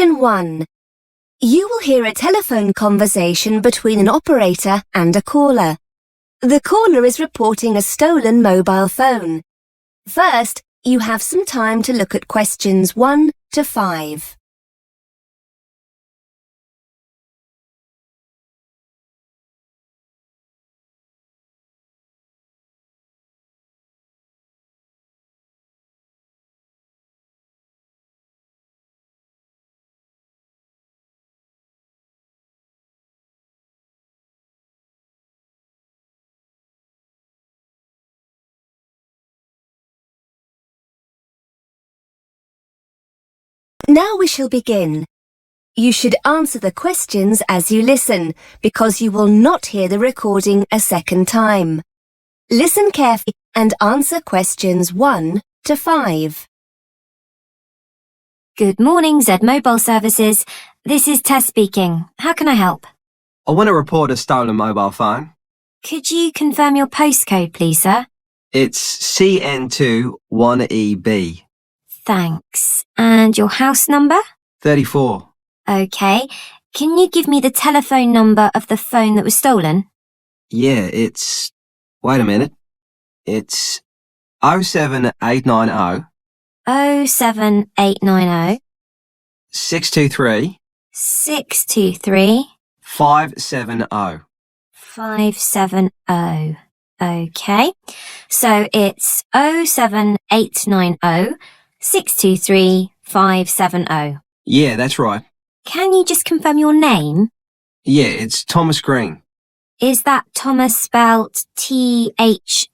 Question 1. You will hear a telephone conversation between an operator and a caller. The caller is reporting a stolen mobile phone. First, you have some time to look at questions 1 to 5. Now we shall begin. You should answer the questions as you listen, because you will not hear the recording a second time. Listen carefully and answer questions 1 to 5. Good morning, Z Mobile Services. This is Tess speaking. How can I help? I want to report a stolen mobile phone. Could you confirm your postcode, please, sir? It's CN2 1EB. Thanks. And your house number? 34. Okay. Can you give me the telephone number of the phone that was stolen? Yeah, it's... Wait a minute. It's 07890 07890 623 623 570. 570. Okay. So it's 07890 623 570. Yeah, that's right. Can you just confirm your name? Yeah, it's Thomas Green. Is that Thomas spelt Thomas?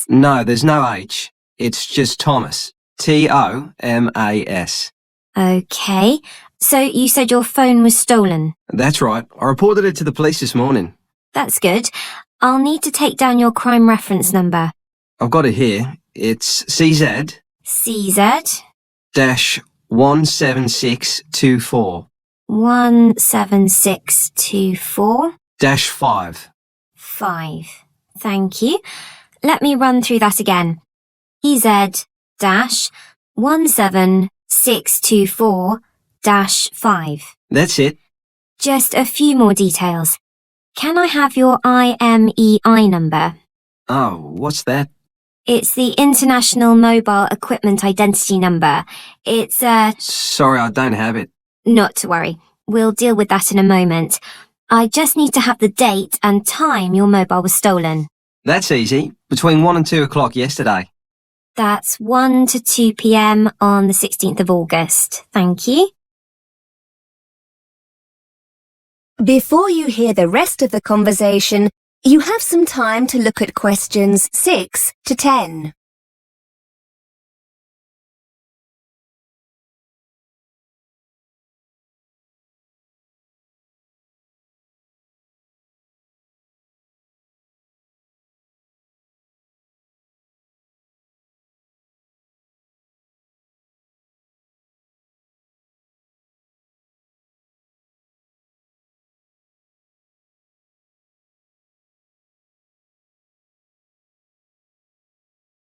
No, there's no H. It's just Thomas. Tomas. Okay. So you said your phone was stolen. That's right. I reported it to the police this morning. That's good. I'll need to take down your crime reference number. I've got it here. It's CZ CZ dash 17624 17624 dash 5. 5. Thank you. Let me run through that again. CZ dash 17624 dash 5. That's it. Just a few more details. Can I have your IMEI number? Oh, what's that? It's the International Mobile Equipment Identity Number. It's Sorry, I don't have it. Not to worry. We'll deal with that in a moment. I just need to have the date and time your mobile was stolen. That's easy. Between 1 and 2 o'clock yesterday. That's 1 to 2 p.m. on the 16th of August. Thank you. Before you hear the rest of the conversation, you have some time to look at questions 6 to 10.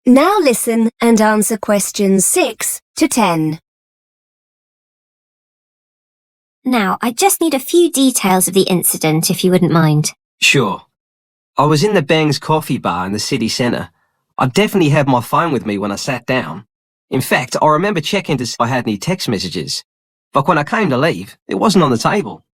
Now listen and answer questions 6 to 10. Now, I just need a few details of the incident, if you wouldn't mind. Sure. I was in the Bangs Coffee Bar in the city centre. I definitely had my phone with me when I sat down. In fact, I remember checking to see if I had any text messages. But when I came to leave, it wasn't on the table.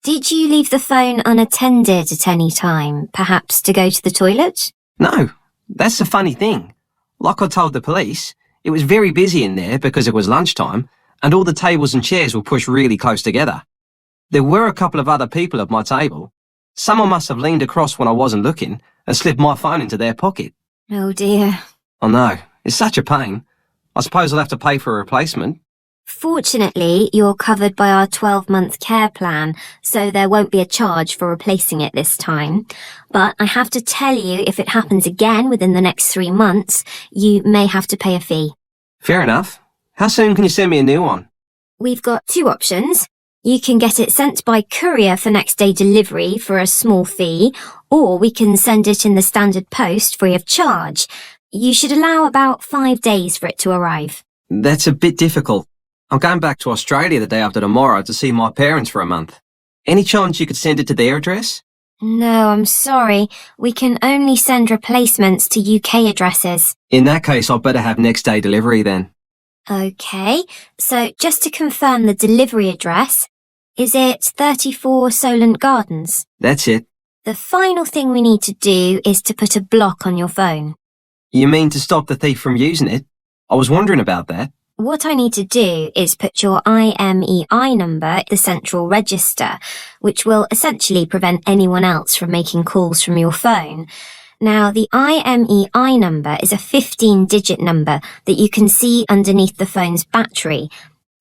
Did you leave the phone unattended at any time, perhaps to go to the toilet? No, that's the funny thing. Like I told the police, it was very busy in there because it was lunchtime and all the tables and chairs were pushed really close together. There were a couple of other people at my table. Someone must have leaned across when I wasn't looking and slipped my phone into their pocket. Oh dear. I know, it's such a pain. I suppose I'll have to pay for a replacement. Fortunately, you're covered by our 12-month care plan, so there won't be a charge for replacing it this time. But I have to tell you, if it happens again within the next 3 months, you may have to pay a fee. Fair enough. How soon can you send me a new one? We've got 2 options. You can get it sent by courier for next day delivery for a small fee, or we can send it in the standard post free of charge. You should allow about 5 days for it to arrive. That's a bit difficult. I'm going back to Australia the day after tomorrow to see my parents for a month. Any chance you could send it to their address? No, I'm sorry. We can only send replacements to UK addresses. In that case, I'd better have next day delivery then. Okay, so just to confirm the delivery address, is it 34 Solent Gardens? That's it. The final thing we need to do is to put a block on your phone. You mean to stop the thief from using it? I was wondering about that. What I need to do is put your IMEI number in the central register, which will essentially prevent anyone else from making calls from your phone. Now, the IMEI number is a 15-digit number that you can see underneath the phone's battery.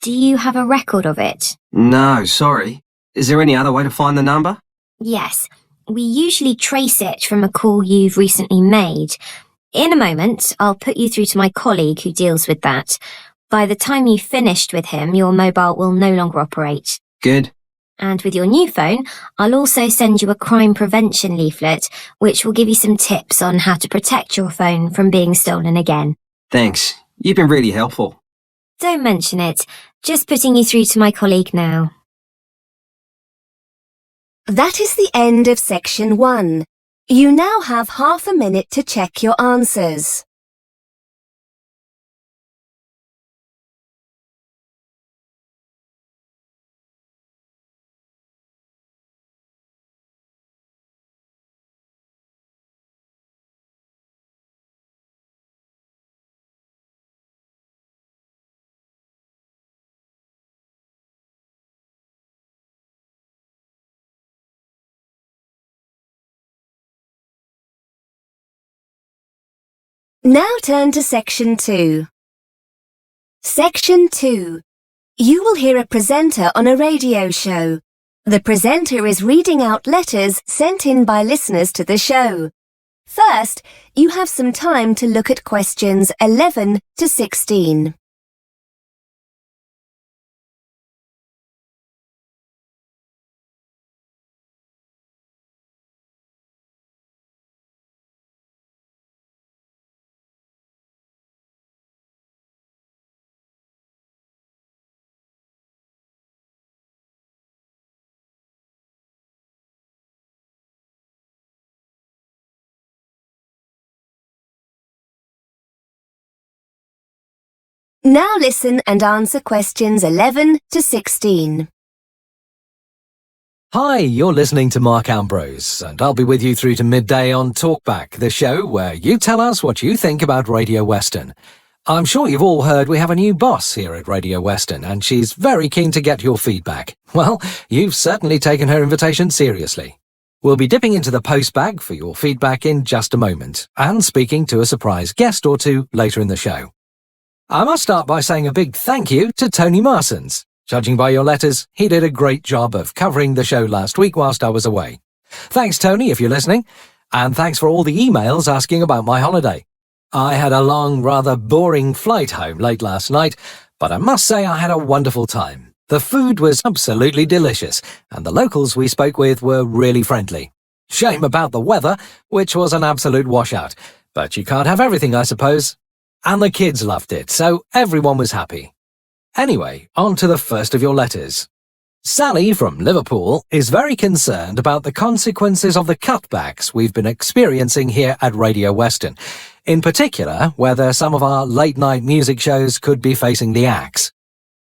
Do you have a record of it? No, sorry. Is there any other way to find the number? Yes. We usually trace it from a call you've recently made. In a moment, I'll put you through to my colleague who deals with that. By the time you've finished with him, your mobile will no longer operate. Good. And with your new phone, I'll also send you a crime prevention leaflet, which will give you some tips on how to protect your phone from being stolen again. Thanks. You've been really helpful. Don't mention it. Just putting you through to my colleague now. That is the end of section 1. You now have half a minute to check your answers. Now turn to section 2. Section 2. You will hear a presenter on a radio show. The presenter is reading out letters sent in by listeners to the show. First, you have some time to look at questions 11 to 16. Now listen and answer questions 11 to 16. Hi, you're listening to Mark Ambrose, and I'll be with you through to midday on Talkback, the show where you tell us what you think about Radio Western. I'm sure you've all heard we have a new boss here at Radio Western, and she's very keen to get your feedback. Well, you've certainly taken her invitation seriously. We'll be dipping into the postbag for your feedback in just a moment, and speaking to a surprise guest or two later in the show. I must start by saying a big thank you to Tony Marsons. Judging by your letters, he did a great job of covering the show last week whilst I was away. Thanks, Tony, if you're listening, and thanks for all the emails asking about my holiday. I had a long, rather boring flight home late last night, but I must say I had a wonderful time. The food was absolutely delicious, and the locals we spoke with were really friendly. Shame about the weather, which was an absolute washout, but you can't have everything, I suppose. And the kids loved it, so everyone was happy. Anyway, on to the first of your letters. Sally from Liverpool is very concerned about the consequences of the cutbacks we've been experiencing here at Radio Western, in particular whether some of our late-night music shows could be facing the axe.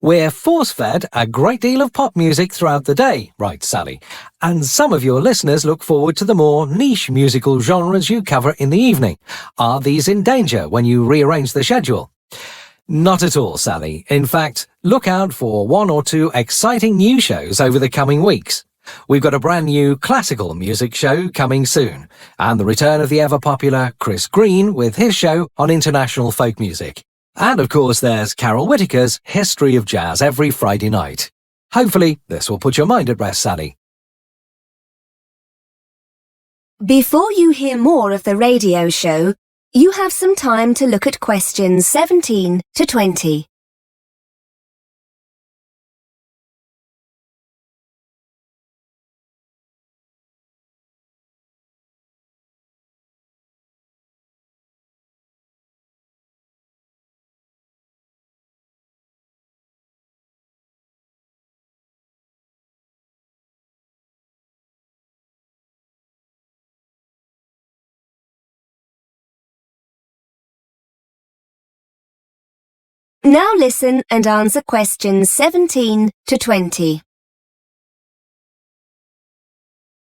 We're force-fed a great deal of pop music throughout the day, writes Sally, and some of your listeners look forward to the more niche musical genres you cover in the evening. Are these in danger when you rearrange the schedule? Not at all, Sally. In fact, look out for 1 or 2 exciting new shows over the coming weeks. We've got a brand new classical music show coming soon, and the return of the ever-popular Chris Green with his show on international folk music. And of course there's Carol Whittaker's History of Jazz every Friday night. Hopefully this will put your mind at rest, Sally. Before you hear more of the radio show, you have some time to look at questions 17 to 20. Now listen and answer questions 17 to 20.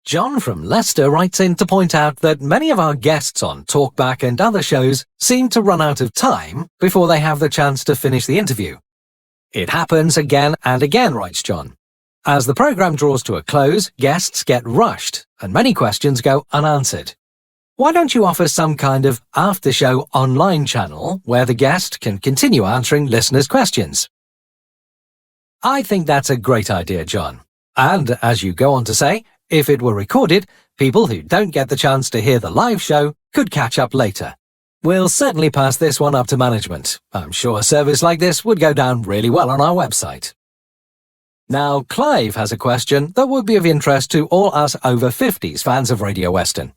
John from Leicester writes in to point out that many of our guests on Talkback and other shows seem to run out of time before they have the chance to finish the interview. It happens again and again, writes John. As the programme draws to a close, guests get rushed and many questions go unanswered. Why don't you offer some kind of after-show online channel where the guest can continue answering listeners' questions? I think that's a great idea, John. And as you go on to say, if it were recorded, people who don't get the chance to hear the live show could catch up later. We'll certainly pass this one up to management. I'm sure a service like this would go down really well on our website. Now, Clive has a question that would be of interest to all us over 50s fans of Radio Western.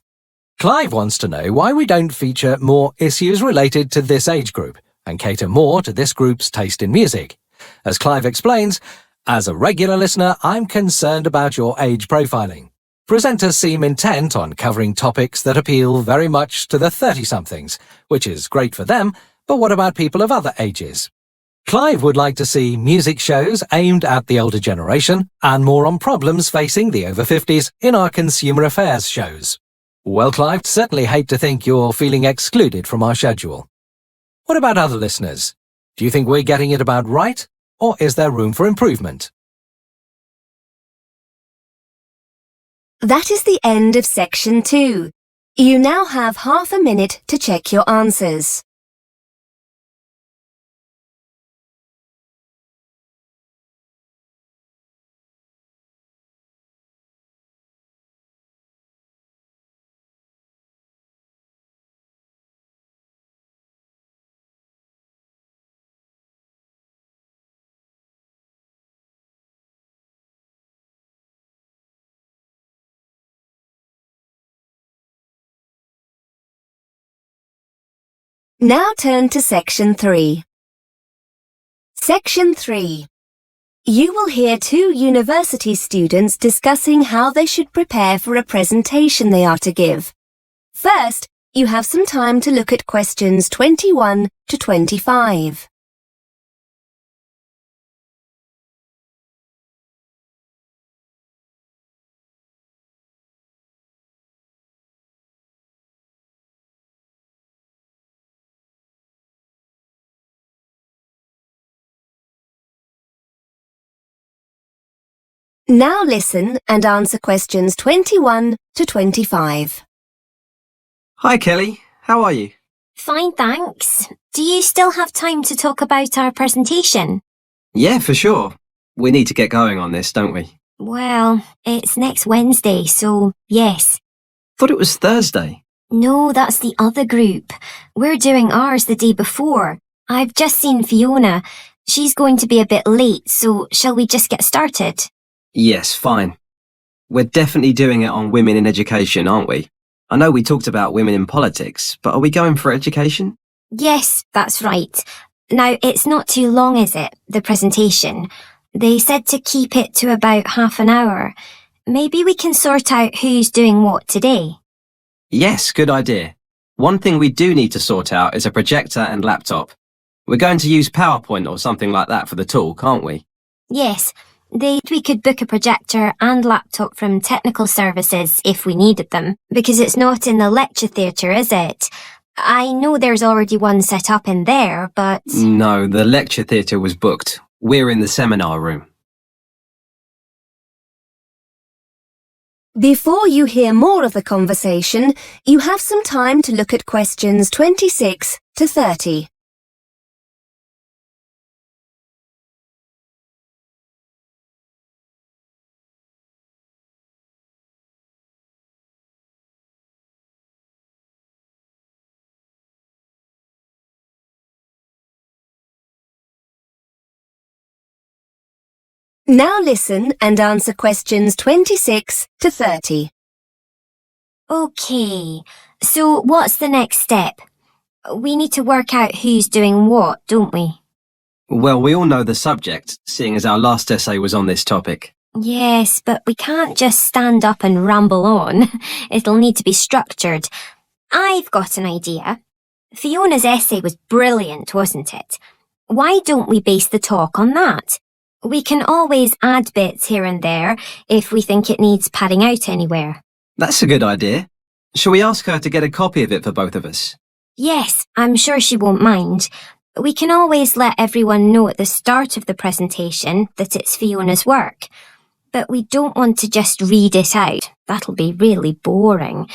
Clive wants to know why we don't feature more issues related to this age group and cater more to this group's taste in music. As Clive explains, as a regular listener, I'm concerned about your age profiling. Presenters seem intent on covering topics that appeal very much to the 30-somethings, which is great for them, but what about people of other ages? Clive would like to see music shows aimed at the older generation and more on problems facing the over 50s in our consumer affairs shows. Well, Clive, certainly hate to think you're feeling excluded from our schedule. What about other listeners? Do you think we're getting it about right? Or is there room for improvement? That is the end of section 2. You now have half a minute to check your answers. Now turn to section 3. Section 3. You will hear 2 university students discussing how they should prepare for a presentation they are to give. First, you have some time to look at questions 21 to 25. Now listen and answer questions 21 to 25. Hi, Kelly. How are you? Fine, thanks. Do you still have time to talk about our presentation? Yeah, for sure. We need to get going on this, don't we? Well, it's next Wednesday, so yes. Thought it was Thursday. No, that's the other group. We're doing ours the day before. I've just seen Fiona. She's going to be a bit late, so shall we just get started? Yes, fine. We're definitely doing it on women in education, aren't we? I know we talked about women in politics, but are we going for education? Yes, that's right. Now, it's not too long, is it, the presentation? They said to keep it to about half an hour. Maybe we can sort out who's doing what today. Yes, good idea. One thing we do need to sort out is a projector and laptop. We're going to use PowerPoint or something like that for the talk, aren't we? Yes, we could book a projector and laptop from technical services if we needed them, because it's not in the lecture theatre, is it? I know there's already one set up in there, but... No, the lecture theatre was booked. We're in the seminar room. Before you hear more of the conversation, you have some time to look at questions 26 to 30. Now listen and answer questions 26 to 30. Okay, so what's the next step? We need to work out who's doing what, don't we? Well, we all know the subject, seeing as our last essay was on this topic. Yes, but we can't just stand up and ramble on. It'll need to be structured. I've got an idea. Fiona's essay was brilliant, wasn't it? Why don't we base the talk on that? We can always add bits here and there if we think it needs padding out anywhere. That's a good idea. Shall we ask her to get a copy of it for both of us? Yes, I'm sure she won't mind. We can always let everyone know at the start of the presentation that it's Fiona's work. But we don't want to just read it out. That'll be really boring.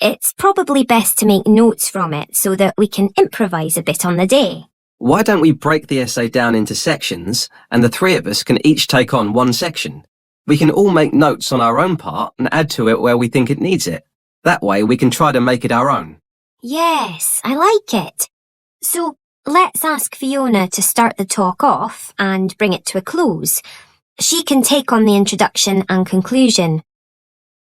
It's probably best to make notes from it so that we can improvise a bit on the day. Why don't we break the essay down into sections and the three of us can each take on one section? We can all make notes on our own part and add to it where we think it needs it. That way we can try to make it our own. Yes, I like it. So let's ask Fiona to start the talk off and bring it to a close. She can take on the introduction and conclusion.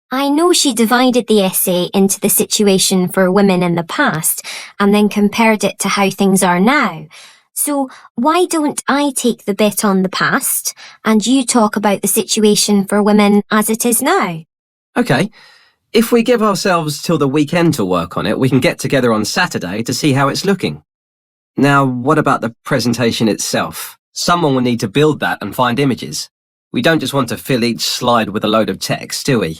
I know she divided the essay into the situation for women in the past and then compared it to how things are now. So why don't I take the bit on the past and you talk about the situation for women as it is now? Okay. If we give ourselves till the weekend to work on it, we can get together on Saturday to see how it's looking. Now, what about the presentation itself? Someone will need to build that and find images. We don't just want to fill each slide with a load of text, do we?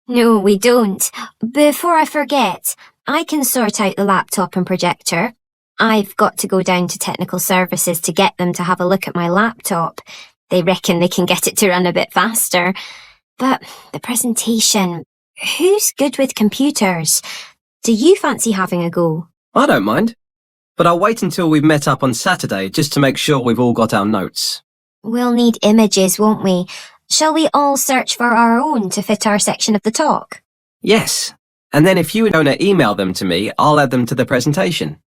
No, we don't. Before I forget, I can sort out the laptop and projector. I've got to go down to technical services to get them to have a look at my laptop. They reckon they can get it to run a bit faster. But the presentation, who's good with computers? Do you fancy having a go? I don't mind. But I'll wait until we've met up on Saturday just to make sure we've all got our notes. We'll need images, won't we? Shall we all search for our own to fit our section of the talk? Yes. And then if you and Fiona email them to me, I'll add them to the presentation.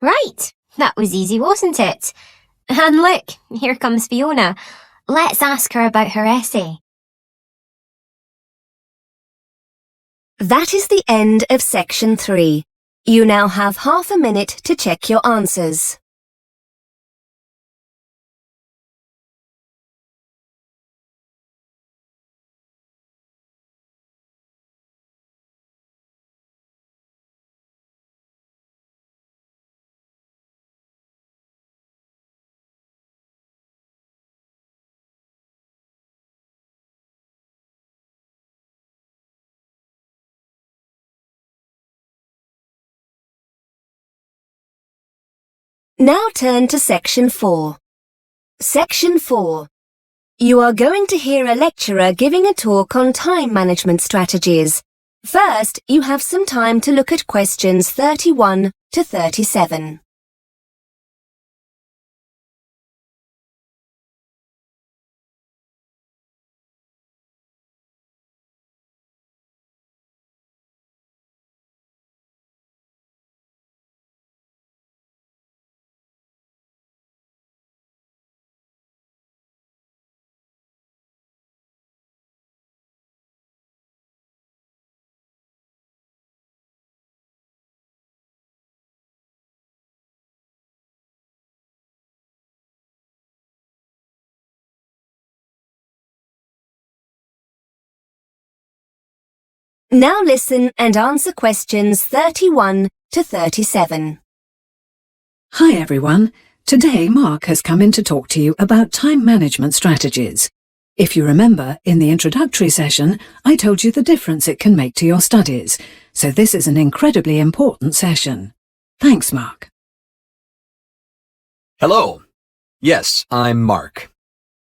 Right. That was easy, wasn't it? And look, here comes Fiona. Let's ask her about her essay. That is the end of section 3. You now have half a minute to check your answers. Now turn to section 4. Section 4. You are going to hear a lecturer giving a talk on time management strategies. First, you have some time to look at questions 31 to 37. Now listen and answer questions 31 to 37. Hi everyone. Today Mark has come in to talk to you about time management strategies. If you remember, in the introductory session, I told you the difference it can make to your studies, so this is an incredibly important session. Thanks, Mark. Hello. Yes, I'm Mark.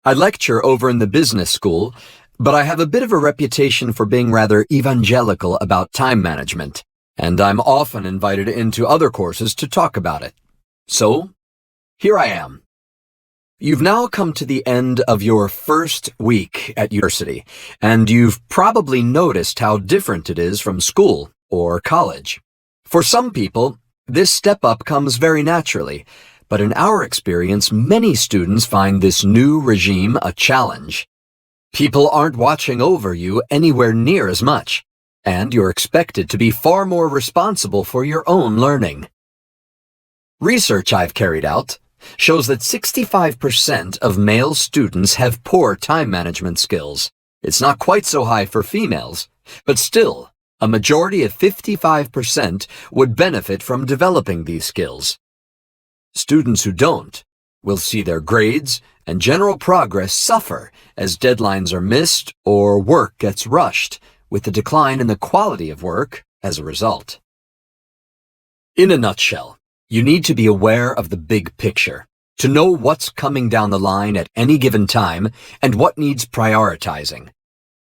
I lecture over in the business school, but I have a bit of a reputation for being rather evangelical about time management, and I'm often invited into other courses to talk about it. So, here I am. You've now come to the end of your first week at university, and you've probably noticed how different it is from school or college. For some people, this step up comes very naturally, but in our experience, many students find this new regime a challenge. People aren't watching over you anywhere near as much, and you're expected to be far more responsible for your own learning. Research I've carried out shows that 65% of male students have poor time management skills. It's not quite so high for females, but still, a majority of 55% would benefit from developing these skills. Students who don't, will see their grades and general progress suffer as deadlines are missed or work gets rushed, with a decline in the quality of work as a result. In a nutshell, you need to be aware of the big picture, to know what's coming down the line at any given time and what needs prioritizing.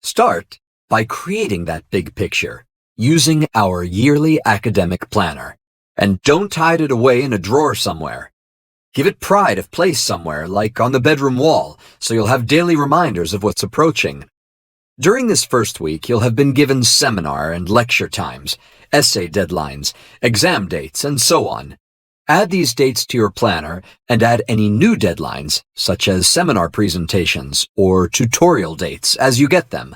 Start by creating that big picture using our yearly academic planner. And don't hide it away in a drawer somewhere. Give it pride of place somewhere, like on the bedroom wall, so you'll have daily reminders of what's approaching. During this first week, you'll have been given seminar and lecture times, essay deadlines, exam dates, and so on. Add these dates to your planner and add any new deadlines, such as seminar presentations or tutorial dates, as you get them.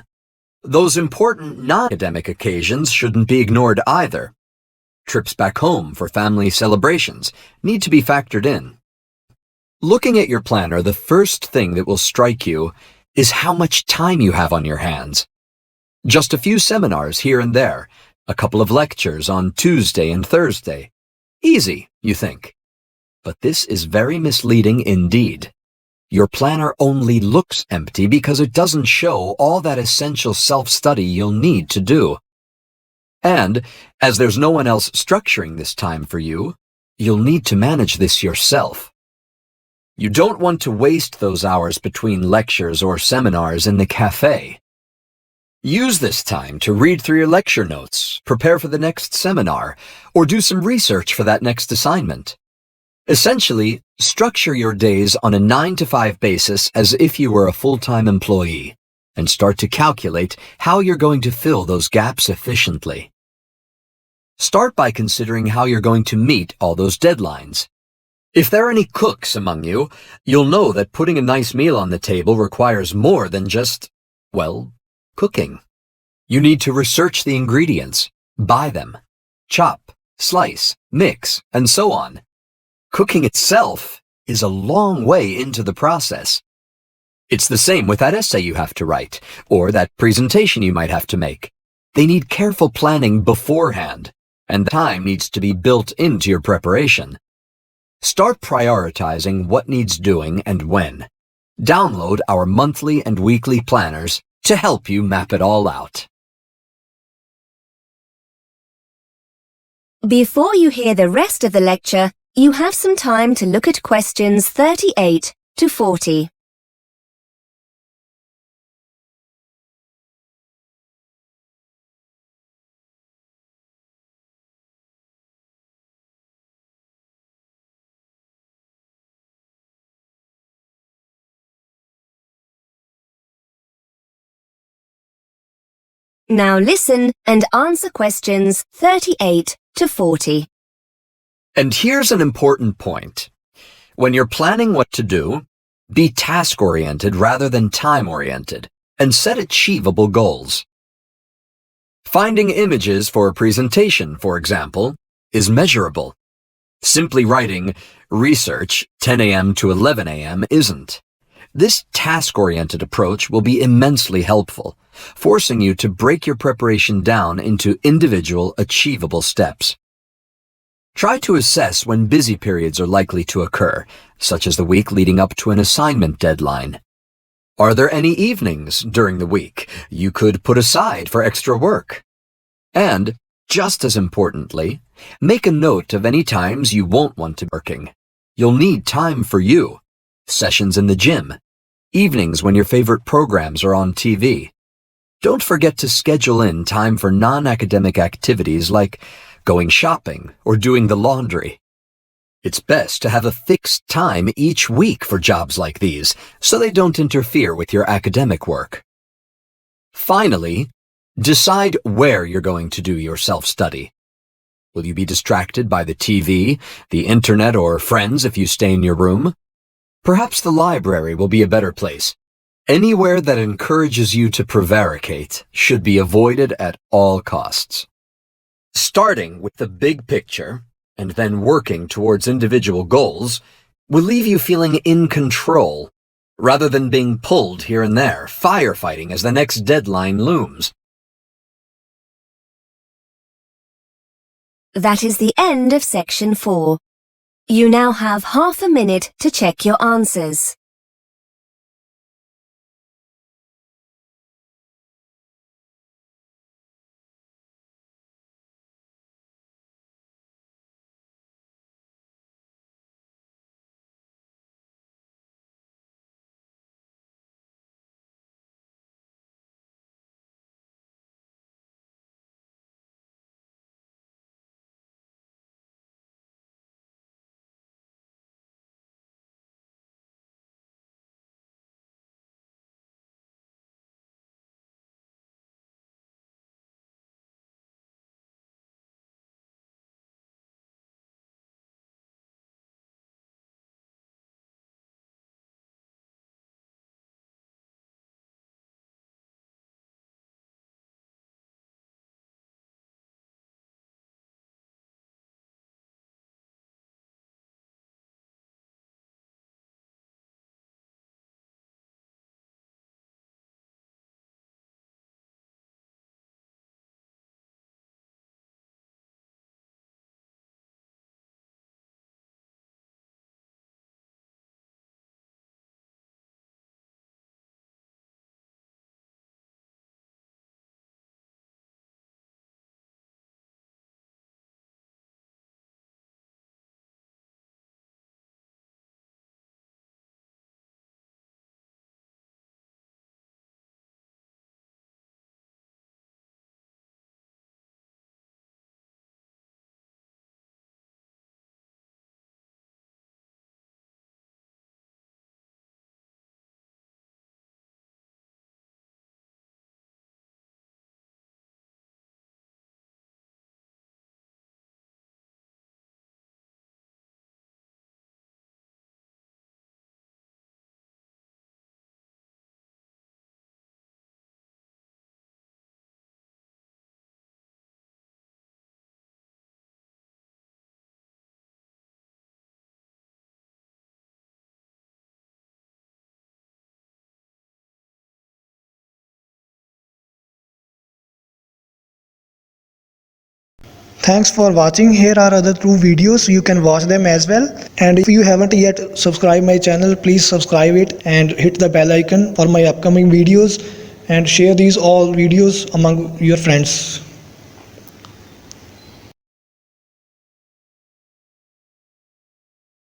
Those important non-academic occasions shouldn't be ignored either. Trips back home for family celebrations need to be factored in. Looking at your planner, the first thing that will strike you is how much time you have on your hands. Just a few seminars here and there, a couple of lectures on Tuesday and Thursday. Easy, you think. But this is very misleading indeed. Your planner only looks empty because it doesn't show all that essential self-study you'll need to do. And, as there's no one else structuring this time for you, you'll need to manage this yourself. You don't want to waste those hours between lectures or seminars in the cafe. Use this time to read through your lecture notes, prepare for the next seminar, or do some research for that next assignment. Essentially, structure your days on a 9-to-5 basis as if you were a full-time employee, and start to calculate how you're going to fill those gaps efficiently. Start by considering how you're going to meet all those deadlines. If there are any cooks among you, you'll know that putting a nice meal on the table requires more than just, well, cooking. You need to research the ingredients, buy them, chop, slice, mix, and so on. Cooking itself is a long way into the process. It's the same with that essay you have to write, or that presentation you might have to make. They need careful planning beforehand, and the time needs to be built into your preparation. Start prioritizing what needs doing and when. Download our monthly and weekly planners to help you map it all out. Before you hear the rest of the lecture, you have some time to look at questions 38 to 40. Now listen and answer questions 38 to 40. And here's an important point. When you're planning what to do, be task-oriented rather than time-oriented, and set achievable goals. Finding images for a presentation, for example, is measurable. Simply writing research 10 a.m. to 11 a.m. isn't. This task-oriented approach will be immensely helpful, forcing you to break your preparation down into individual, achievable steps. Try to assess when busy periods are likely to occur, such as the week leading up to an assignment deadline. Are there any evenings during the week you could put aside for extra work? And, just as importantly, make a note of any times you won't want to be working. You'll need time for you. Sessions in the gym, evenings when your favorite programs are on TV. Don't forget to schedule in time for non-academic activities like going shopping or doing the laundry. It's best to have a fixed time each week for jobs like these, so they don't interfere with your academic work. Finally, decide where you're going to do your self-study. Will you be distracted by the TV, the internet, or friends if you stay in your room? Perhaps the library will be a better place. Anywhere that encourages you to prevaricate should be avoided at all costs. Starting with the big picture, and then working towards individual goals, will leave you feeling in control, rather than being pulled here and there, firefighting as the next deadline looms. That is the end of section 4. You now have half a minute to check your answers. Thanks for watching. Here are other 2 videos. You can watch them as well. And if you haven't yet subscribed my channel, please subscribe it and hit the bell icon for my upcoming videos, and share these all videos among your friends.